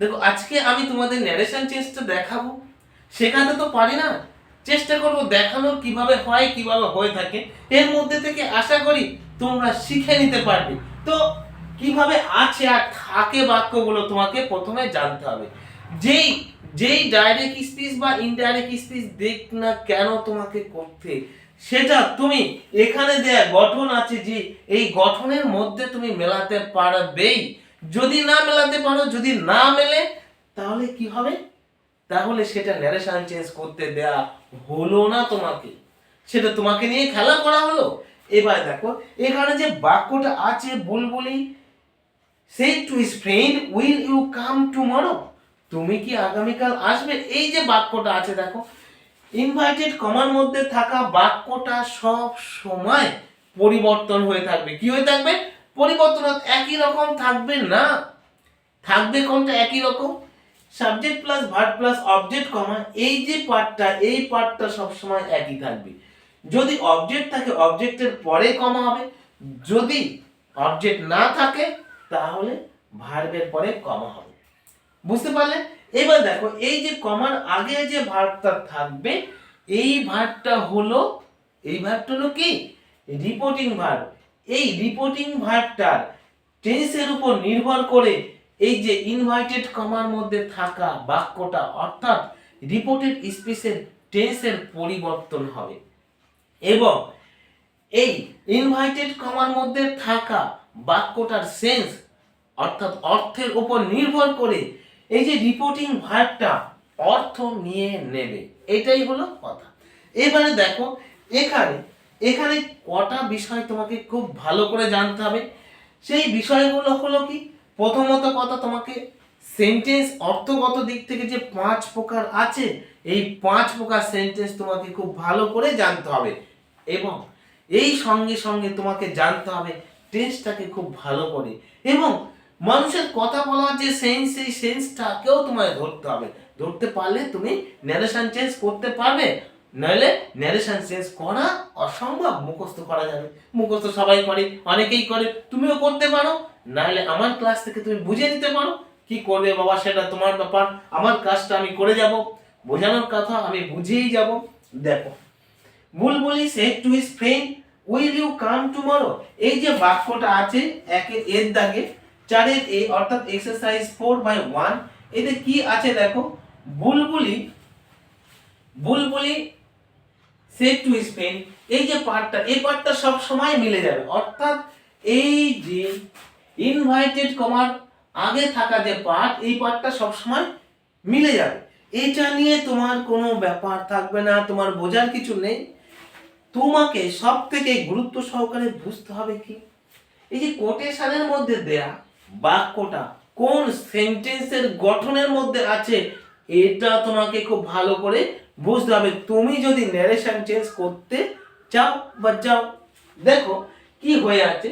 দেখো আজকে আমি তোমাদের ন্যারেশন চেঞ্জটা দেখাবো, শেখাতে তো পারি না, চেষ্টা করবো দেখানোর কিভাবে হয়, কিভাবে হয়ে থাকে। এর মধ্যে থেকে আশা করি তোমরা শিখে নিতে পারবে। তো কিভাবে আছে আর থাকে বাক্যগুলো তোমাকে প্রথমে জানতে হবে। যেই যেই ডাইরেক্ট স্পিচ বা ইনডাইরেক্ট স্পিচ দেখ না কেন তোমাকে করতে, সেটা তুমি এখানে দেয়া গঠন আছে যে এই গঠনের মধ্যে তুমি মেলাতে পারবেই। যদি না মেলাতে পারো, যদি না মেলে, তাহলে কি হবে? তাহলে সেটা ন্যারেশন চেঞ্জ করতে দেয়া হলো না তোমাকে, সেটা তোমাকে নিয়ে খেলা করা হলো। এবার দেখো এখানে যে বাক্যটা আছে, Bulbuli said to his friend will you come tomorrow, তুমি কি আগামীকাল আসবে, এই যে বাক্যটা আছে দেখো, ইনভাইটেড কমার মধ্যে থাকা বাক্যটা সব সময় পরিবর্তন হয়ে থাকবে। কি হয়ে থাকবে? পরিবর্তন, একই রকম থাকবে না। থাকবে কোনটা একই রকম? Subject plus verb plus object comma, এই যে পার্টটা, এই পার্টটা সবসময় একই থাকবে। যদি অবজেক্ট থাকে অবজেক্টের পরে কমা হবে, যদি অবজেক্ট না থাকে তাহলে ভার্বের পরে কমা হবে। বুঝতে পারলে? এবার দেখো এই যে কমার আগে যে ভার্বটা থাকবে, এই ভার্বটা হলো, এই ভার্বটা হলো কি? Reporting verb. এই রিপোর্টিং ভার্বটার টেন্সের উপর নির্ভর করে এই যে ইনভাইটেড কমার মধ্যে থাকা বাক্যটা অর্থাৎ রিপোর্টেড স্পিচের টেন্সের পরিবর্তন হবে। এবং এই ইনভাইটেড কমার মধ্যে থাকা বাক্যটার সেন্স অর্থাৎ অর্থের উপর নির্ভর করে এই যে রিপোর্টিং ভার্বটা অর্থ নিয়ে নেবে। এটাই হলো কথা। এবারে দেখো এখানে এখানে কটা বিষয় তোমাকে খুব ভালো করে জানতে হবে। সেই বিষয়গুলো হলো কি? প্রথমত কথা, তোমাকে সেন্টেন্স অর্থগত দিক থেকে যে 5 প্রকার আছে, এই 5 প্রকার সেন্টেন্স তোমাকে খুব ভালো করে জানতে হবে। এবং এই সঙ্গে সঙ্গে তোমাকে জানতে হবে টেন্সটাকে খুব ভালো করে, এবং মানুষের কথা বলার যে সেন্স, সেই সেন্সটাকেও তোমায় ধরতে হবে। ধরতে পারলে তুমি ন্যারেশন চেঞ্জ করতে পারবে, নইলে ন্যারেশন চেঞ্জ করা অসম্ভব। মুখস্থ করা যাবে, মুখস্থ সবাই করে, অনেকেই করে, তুমিও করতে পারো। নাহলে আমার ক্লাস থেকে তুমি বুঝে নিতে পারো। কি করবে বাবা সেটা তোমার ব্যাপার, আমার কাজটা আমি করে যাব, বোঝানোর কথা আমি বুঝিয়েই যাব। দেখো Bulbuli said to his friend will you come tomorrow, এই যে বাক্যটা আছে একের এর দাগে 4-এর এ অর্থাৎ এক্সারসাইজ 4/1, এতে কি আছে দেখো, বুলবুলি বুলবুলি সেড টু হিজ ফ্রেন্ড, এই যে পার্টটা, এই পার্টটা সব সময় মিলে যাবে। অর্থাৎ এই যে ইনভাইটেড কমার আগে থাকা যে পার্ট, এই পার্টটা সব সময় মিলে যাবে। এটা নিয়ে তোমার কোনো ব্যাপার থাকবে না, তোমার বোঝার কিছু নেই। তোমাকে সব থেকে গুরুত্ব সহকারে বুঝতে হবে কি, এই যে কোটেশনের মধ্যে দেয়া বাক্যটা কোন সেন্টেন্সের গঠনের মধ্যে আছে, এটা তোমাকে খুব ভালো করে বুঝতে হবে তুমি যদি ন্যারেশন চেঞ্জ করতে চাও বা যাও। দেখো কি হয়ে আছে,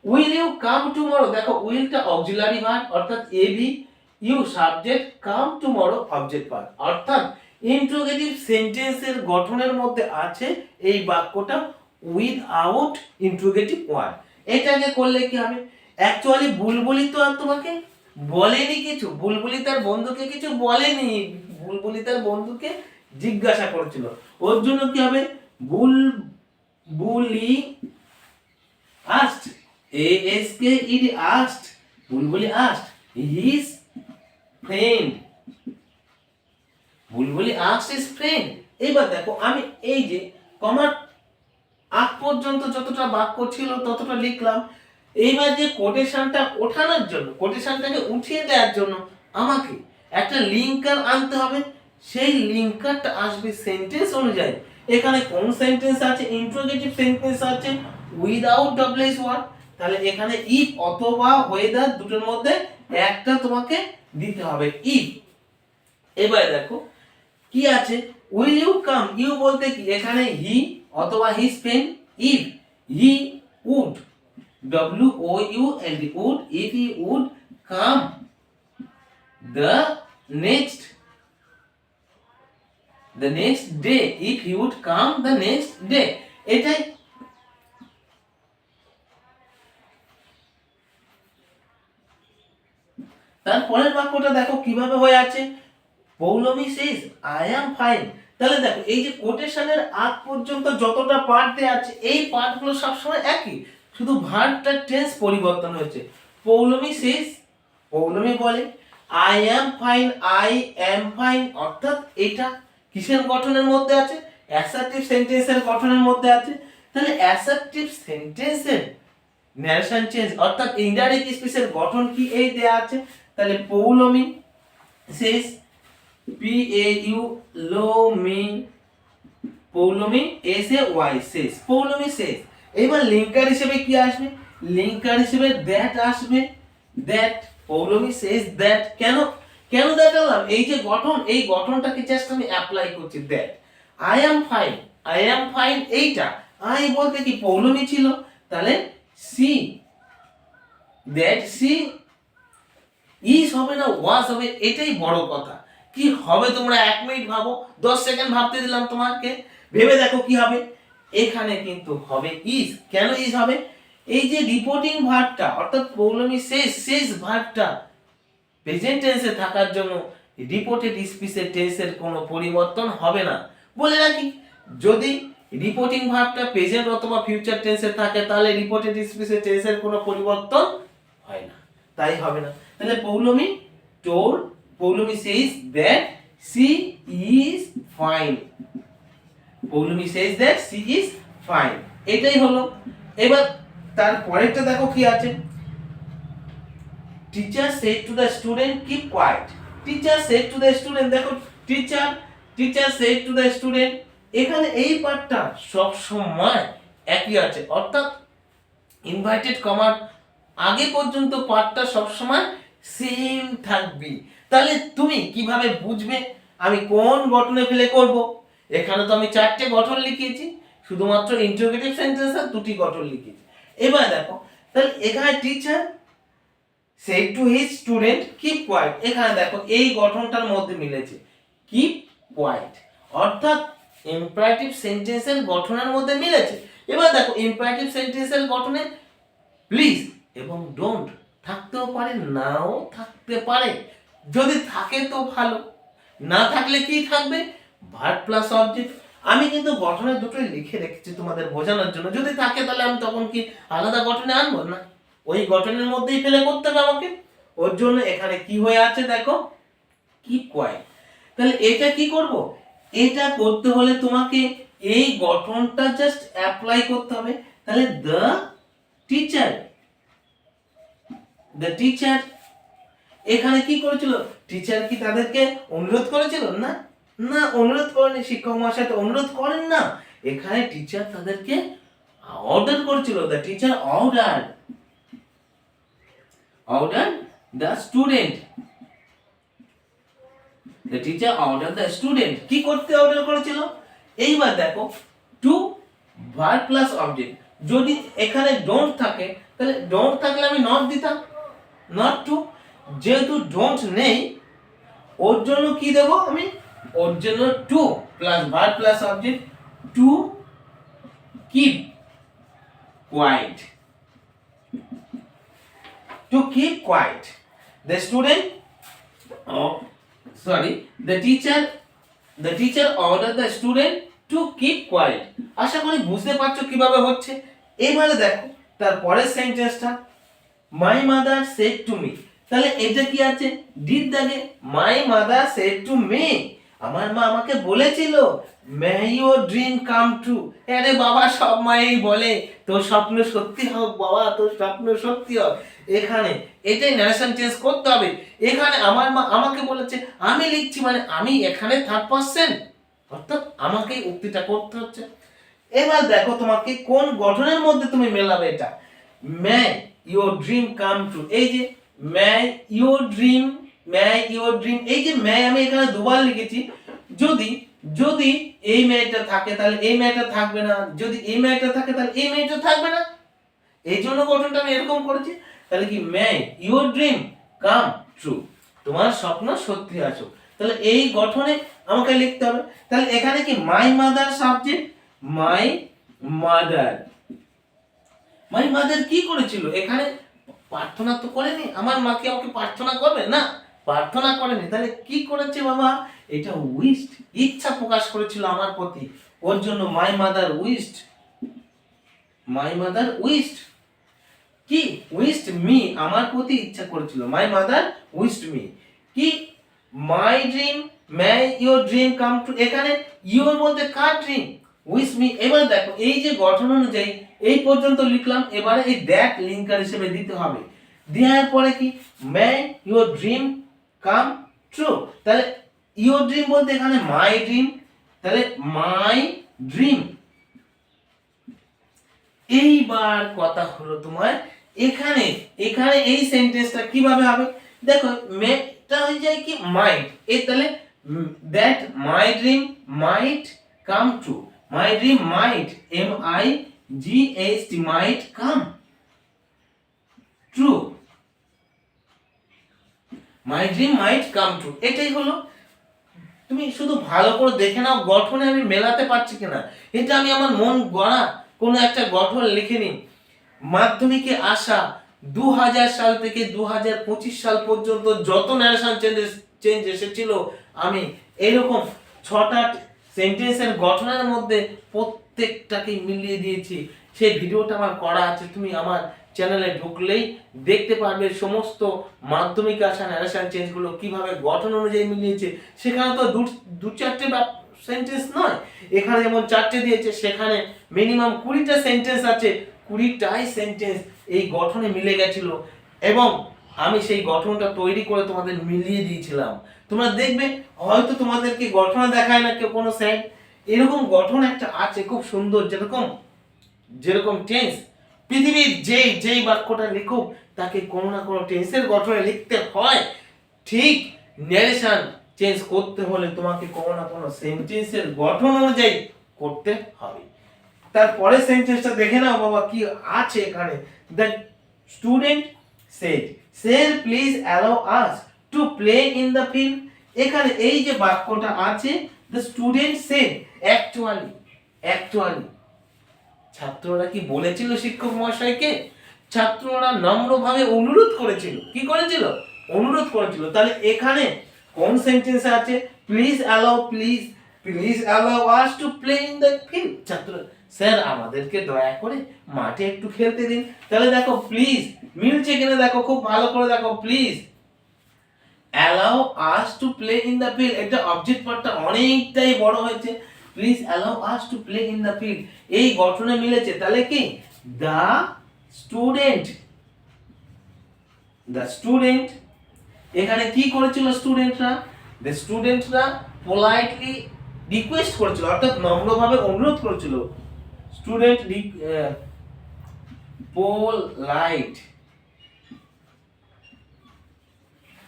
উইল ইউ কাম টুমরো, দেখো উইলটা অক্সিলারি ভার্ব অর্থাৎ এবি, you subject, come tomorrow object verb, অর্থাৎ ইন্টারোগেটিভ সেন্টেন্সের গঠনের মধ্যে আছে এই বাক্যটা উইথআউট ইন্টারোগেটিভ ওয়ার্ড। এটাকে করলে কি হবে? অ্যাকচুয়ালি বুলবুলি তো আর তোমাকে বলেনি কিছু, বুলবুলি তার বন্ধুকে কিছু বলেনি, বুলবুলি তার বন্ধুকে জিজ্ঞাসা করেছিল। ওর জন্য কি হবে? বুলবুলি আস্কড, এএসকে ইডি আস্কড, বুলবুলি আস্কড হিজ ফ্রেন্ড, বুলবুলি আস্কড হিজ ফ্রেন্ড। এবার দেখো আমি এই যে কমার আগ পর্যন্ত যতটা বাক্য ছিল ততটা লিখলাম। এইবার যে কোটেশনটা ওঠানোর জন্য, কোটেশনটাকে উঠিয়ে দেওয়ার জন্য আমাকে একটা লিঙ্কার আনতে হবে। সেই লিঙ্কারটা আসবে সেন্টেন্স অনুযায়ী। এখানে কোন সেন্টেন্স আছে? ইন্টারোগেটিভ সেন্টেন্স আছে উইদাউট ডব্লিউএস ওয়ার্ড। তাহলে এখানে ইফ অথবা ওয়েদার দুটোর মধ্যে একটা তোমাকে দিতে হবে, ইফ। এবার দেখো কি আছে, উইল ইউ কাম, ইউ বলতে কি এখানে হি অথবা his friend, if he would, WOULD would, if he would come the next day, if he would come the next day, এটাই। তারপরের বাক্যটা দেখো কিভাবে হয়ে আছে, Paulami says I am fine. তাহলে দেখো এই যে কোটেশনের আগ পর্যন্ত যতটা পার্ট দেয়া আছে এই পার্টগুলো সবসময় একই, শুধু ভার্বটার টেন্স পরিবর্তন হয়েছে। পৌলমী সেজ, পৌলমী বলে, I am fine, I am fine, অর্থাৎ এটা কিসের গঠনের মধ্যে আছে, অ্যাসার্টিভ সেন্টেন্সের গঠনের মধ্যে আছে। তাহলে অ্যাসার্টিভ সেন্টেন্সের ন্যারেশন চেঞ্জ অর্থাৎ ইনডাইরেক্ট স্পিচের গঠন কি এই দেয়া আছে। তাহলে Poulami says, P A U L O M I, Poulami S A Y says, Poulami says. এবার লিঙ্কার হিসেবে কি আসবে, লিঙ্কার হিসেবে দ্যাট আসবে, দ্যাট, পৌলমী সেজ দ্যাট। কেন কেন দেখালাম, এই যে গঠন, এই গঠনটাকে জাস্ট আমি অ্যাপ্লাই করছি। That, I am fine, I am fine, এইটা আই বলতে কি পৌলমী ছিল, তাহলে সি, দ্যাট সি ইজ হবে না ওয়াজ হবে, এটাই বড় কথা। কি হবে তোমরা 1 মিনিট ভাবো, 10 সেকেন্ড ভাবতে দিলাম তোমাকে, ভেবে দেখো কি হবে। এখানে কিন্তু হবে ইজ। কেন ইজ হবে, এই যে রিপোর্টিং ভার্বটা অর্থাৎ পৌলমী শেষ, শেষ ভার্বটা প্রেজেন্ট টেন্সে থাকার জন্য রিপোর্টেড স্পিচের টেন্সের কোনো পরিবর্তন হবে না। বলে রাখি, যদি রিপোর্টিং ভার্বটা প্রেজেন্ট অথবা ফিউচার টেন্সে থাকে তাহলে রিপোর্টেড স্পিচের টেন্সের কোনো পরিবর্তন হয় না, তাই হবে না। তাহলে Poulami told, Poulami says that she is fine, Poulami says that she is fine, এটাই হলো। এবার তার পরেরটা দেখো কি আছে, teacher said to the student keep quiet, teacher said to the student, দেখো teacher said to the student, এখানে এই পার্টটা সব সময় একই আছে, অর্থাৎ ইনভার্টেড কমার আগে পর্যন্ত পার্টটা সব সময় সেম থাকবে। তাহলে তুমি কিভাবে বুঝবে আমি কোন গঠনে ফেলে করব, এখানে তো আমি 4টে গঠন লিখিয়েছি, শুধুমাত্র ইন্টারোগেটিভ সেন্টেন্সে 2টি গঠন লিখেছি। এবার দেখো, তাহলে এখানে teacher said to his student keep quiet, এখানে দেখো এই গঠনটার মধ্যে মিলেছে কিপ কোয়াইট, অর্থাৎ ইম্পারেটিভ সেন্টেন্সের গঠনের মধ্যে মিলেছে। এবার দেখো ইম্পারেটিভ সেন্টেন্সের গঠনে প্লিজ এবং ডোন্ট থাকতেও পারে, নাও থাকতে পারে। যদি থাকে তো ভালো, না থাকলে কি থাকবে, ভার্ব প্লাস অবজেক্ট। আমি কিন্তু গঠনের দুটোই লিখে রেখেছি তোমাদের বোঝানোর জন্য, যদি থাকে তাহলে আমি তখন কি আলাদা গঠনে আনবো না, ওই গঠনের মধ্যেই ফেলে করতে হবে আমাকে। ওর জন্য এখানে কি হয়ে আছে দেখো, কিপ কোয়াইট। তাহলে এটা কি করব, এটা করতে হলে তোমাকে এই গঠনটা জাস্ট অ্যাপ্লাই করতে হবে। তাহলে দ্য টিচার, দ্য টিচার, এখানে কি করেছিল, টিচার কি তাদেরকে অনুরোধ করেছিল, না না অনুরোধ করেনি, শিক্ষক মহাশয় তো অনুরোধ করেন না, এখানে টিচার তাদেরকে অর্ডার করেছিল, the teacher order the student, the teacher order the student, কি করতে অর্ডার করেছিল। এইবার দেখো টু ভার্ব প্লাস অবজেক্ট, যদি এখানে ডোন্ট থাকে তাহলে ডোন্ট থাকলে আমি নট দিতাম, নট টু, যেহেতু ডোন্ট নেই ওর জন্য কি দেব আমি, ওর জন্য to plus verb plus object, to keep quiet, to keep quiet, the student, the teacher ordered the student to keep quiet। আশা করি বুঝতে পারছো কিভাবে হচ্ছে। এবারে দেখো তারপরের সেন্টেন্সটা, my mother said to me, তাহলে এটা কি আছে, ডিড দাগে, my mother said to me, আমার মা আমাকে বলেছিল may your dream come true, আরে বাবা সব মাই বলে তোর স্বপ্ন সত্যি হোক বাবা, তোর স্বপ্ন সত্যি হোক। এখানে এটাই ন্যারেশন চেঞ্জ করতে হবে, এখানে আমার মা আমাকে বলেছে, আমি লিখছি মানে আমি এখানে থার্ড পারসন, অর্থাৎ আমাকেই উক্তিটা করতে হচ্ছে। এবার দেখো তোমাকে কোন গঠনের মধ্যে তুমি মেলাবে এটা, may your dream come true, এই যে may your dream, may your dream, এই যে মে আমি এখানে দুবার লিখেছি, যদি যদি এই মেয়েটা থাকে তাহলে এই মেয়েটা থাকবে না, যদি এই মেয়েটা থাকে তাহলে এই মেয়েটা থাকবে না, এই জন্য গঠনটা আমি এরকম করেছি। তাহলে কি মে ইওর ড্রিম কাম ট্রু, তোমার স্বপ্ন সত্যি আসুক, তাহলে এই গঠনে আমাকে লিখতে হবে। তাহলে এখানে কি my mother subject, my mother, my mother কি করেছিল, এখানে প্রার্থনা তো করেনি, আমার মা কি আমাকে প্রার্থনা করবে? না, প্রার্থনা করেনি। তাহলে কি করেছে বাবা? এটা উইশড, ইচ্ছা প্রকাশ করেছিল আমার প্রতি। ওর জন্য my mother wished, my mother wished কি? উইশড মি, আমার প্রতি ইচ্ছা করেছিল। মাই মাদার উইশড মি কি? My dream, may your dream come to. এখানে ইওর মধ্যে কার ড্রিম? Wish me. এবার দেখো এই যে গঠন অনুযায়ী এই পর্যন্ত লিখলাম, এবারে এই দ্যাট লিঙ্কার হিসেবে দিতে হবে। দেওয়ার পরে কি? মে ইওর ড্রিম কাম ট্রু। তাহলে ইওর ড্রিম বলতে এখানে মাই ড্রিম, তাহলে মাই ড্রিম। এইবার কথা হলো তোমার এখানে, এখানে এই সেন্টেন্সটা কিভাবে হবে? দেখো মেটা হয়ে যায় কি মাইট, এই তাহলে that my dream might come true. My dream might, MIGHT, might come true. My dream might come true, এটাই হলো। তুমি শুধু ভালো করে দেখে নাও গঠনে আমি মেলাতে পারছি কিনা। এটা আমি আমার মন গড়া কোনো একটা গঠন লিখে নিই। মাধ্যমিকে আসা 2000 সাল থেকে 2025 সাল পর্যন্ত যত ন্যারেশন চেঞ্জ এসেছিল, আমি এরকম 6টা সেন্টেন্সের গঠনের মধ্যে প্রত্যেকটাকে মিলিয়ে দিয়েছি। সেই ভিডিওটা আমার করা আছে, তুমি আমার চ্যানেলে ঢুকলেই দেখতে পারবে সমস্ত মাধ্যমিক আসা ন্যারেশন চেঞ্জগুলো কিভাবে গঠন অনুযায়ী মিলিয়েছে। সেখানে তো দু চারটে সেন্টেন্স নয়, এখানে যেমন 4টে দিয়েছে, সেখানে মিনিমাম 20টা সেন্টেন্স আছে। 20টাই সেন্টেন্স এই গঠনে মিলে গেছিল এবং আমি সেই গঠনটা তৈরি করে তোমাদের মিলিয়ে দিয়েছিলাম। তোমরা দেখবে হয়তো তোমাদেরকে গঠন দেখায় না কেউ কোনো স্যার, এরকম গঠন একটা আছে খুব সুন্দর, যেরকম যেরকম টেন্স। পৃথিবীর যেই বাক্যটা লিখুক তাকে কোনো না কোনো টেন্সের গঠনে লিখতে হয়। ঠিক ন্যারেশন চেঞ্জ করতে হলে তোমাকে কোনো না কোনো সেন্টেন্সের গঠন অনুযায়ী করতে হবে। তারপরে সেন্টেন্সটা দেখে নাও বাবা কি আছে এখানে। The student said, sir please allow us to play in the field. এখানে এই যে বাক্যটা আছে দ্য স্টুডেন্ট সেড, অ্যাকচুয়ালি ছাত্ররা কি বলেছিল শিক্ষক মহাশয়কে? ছাত্ররা নম্রভাবে অনুরোধ করেছিল। কি করেছিল? অনুরোধ করেছিল। তাহলে এখানে কোন সেন্টেন্সে আছে? Please allow us to play in the field. ছাত্র, স্যার আমাদেরকে দয়া করে মাঠে একটু খেলতে দিন। তাহলে দেখো প্লিজ মিলছে কিনা দেখো, খুব ভালো করে দেখো। Please allow us to play in the field, এটা অবজেক্ট পার্টটা অনেকটাই বড় হয়েছে। Please allow us to play in the field এই গঠনে মিলেছে। তাহলে কি? দ্য স্টুডেন্ট এখানে কি করেছিল স্টুডেন্টরা? দ্য স্টুডেন্টরা পোলাইটলি রিকোয়েস্ট করেছিল, অর্থাৎ নম্রভাবে অনুরোধ করেছিল। Student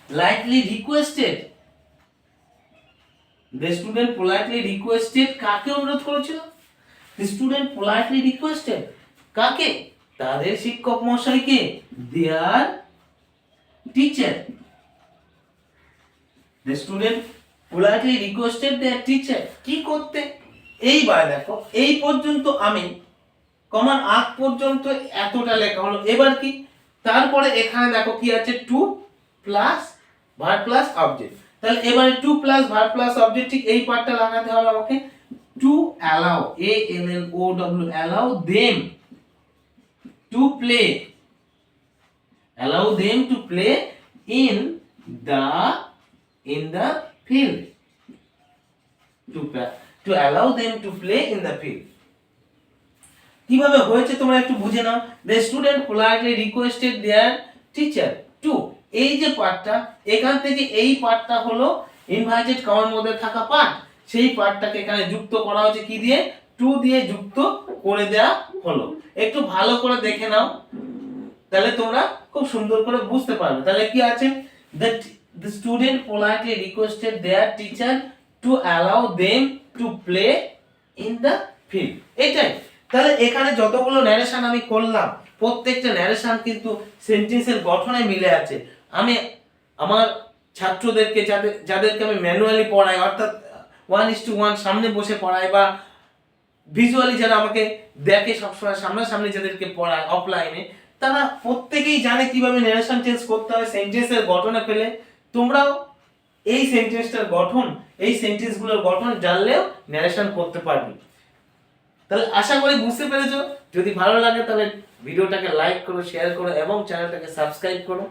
lightly requested, the student politely requested, কাকে অনুরোধ করেছিল? the student politely requested কাকে? তাদের শিক্ষক মশাইকে, their teacher, the student politely requested their teacher কি করতে? এইবার দেখো এই পর্যন্ত আমি কমার আগ পর্যন্ত এতটা লেখা হলো। এবার কি? তারপরে এখানে দেখো কি আছে? To plus verb plus object. তাহলে এবারে to plus verb plus object, ঠিক এই পার্টটা লাগাতে হবে আমাকে। To allow, ALLOW, allow them to play, allow them to play in the field, to allow them to play in the field. কিভাবে হয়েছে তোমরা একটু বুঝে নাও। The student politely requested their teacher to, এই যে পার্টটা, এখান থেকে এই পার্টটা হলো ইনভার্টেড কমার মধ্যে থাকা পার্ট। সেই পার্টটাকে এখানে যুক্ত করা হয়েছে কি দিয়ে? টু দিয়ে যুক্ত করে দেয়া হলো। একটু ভালো করে দেখে নাও, তাহলে তোমরা খুব সুন্দর করে বুঝতে পারবে। তাহলে কি আছে? the student politely requested their teacher to allow them to play in the field, এটাই। তাহলে এখানে যতগুলো ন্যারেশন আমি করলাম, প্রত্যেকটা ন্যারেশন কিন্তু সেন্টেন্সের গঠনে মিলে আছে। আমি আমার ছাত্রদেরকে যাদেরকে আমি ম্যানুয়ালি পড়াই, অর্থাৎ 1:1 সামনে বসে পড়াই, বা ভিজুয়ালি যারা আমাকে দেখে সবসময় সামনাসামনি যাদেরকে পড়ায় অফলাইনে, তারা প্রত্যেকেই জানে কিভাবে ন্যারেশন চেঞ্জ করতে হয় সেন্টেন্সের গঠনে পেলে। তোমরাও এই সেন্টেন্সটার গঠন, এই সেন্টেন্সগুলোর গঠন জানলেও ন্যারেশন করতে পারবে। তাহলে আশা করি বুঝতে পেরেছো। যদি ভালো লাগে তাহলে ভিডিওটাকে লাইক করো, শেয়ার করো এবং চ্যানেলটাকে সাবস্ক্রাইব করো।